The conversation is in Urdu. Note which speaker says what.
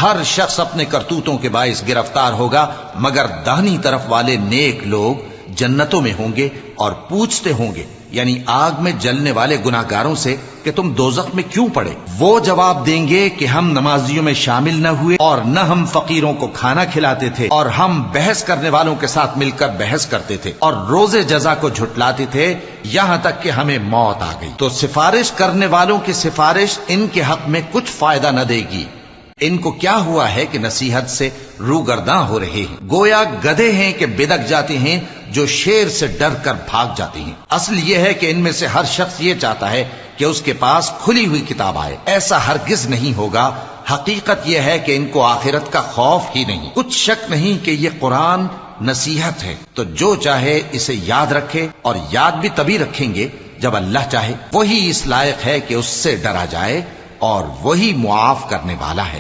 Speaker 1: ہر شخص اپنے کرتوتوں کے باعث گرفتار ہوگا، مگر داہنی طرف والے نیک لوگ جنتوں میں ہوں گے اور پوچھتے ہوں گے، یعنی آگ میں جلنے والے گناہگاروں سے، کہ تم دوزخ میں کیوں پڑے؟ وہ جواب دیں گے کہ ہم نمازیوں میں شامل نہ ہوئے، اور نہ ہم فقیروں کو کھانا کھلاتے تھے، اور ہم بحث کرنے والوں کے ساتھ مل کر بحث کرتے تھے، اور روز جزا کو جھٹلاتے تھے، یہاں تک کہ ہمیں موت آ گئی۔ تو سفارش کرنے والوں کی سفارش ان کے حق میں کچھ فائدہ نہ دے گی۔ ان کو کیا ہوا ہے کہ نصیحت سے روگرداں ہو رہے ہیں، گویا گدھے ہیں کہ بدک جاتے ہیں جو شیر سے ڈر کر بھاگ جاتے ہیں۔ اصل یہ ہے کہ ان میں سے ہر شخص یہ چاہتا ہے کہ اس کے پاس کھلی ہوئی کتاب آئے، ایسا ہرگز نہیں ہوگا۔ حقیقت یہ ہے کہ ان کو آخرت کا خوف ہی نہیں۔ کچھ شک نہیں کہ یہ قرآن نصیحت ہے، تو جو چاہے اسے یاد رکھے، اور یاد بھی تبھی رکھیں گے جب اللہ چاہے۔ وہی اس لائق ہے کہ اس سے ڈرا جائے، اور وہی معاف کرنے والا ہے۔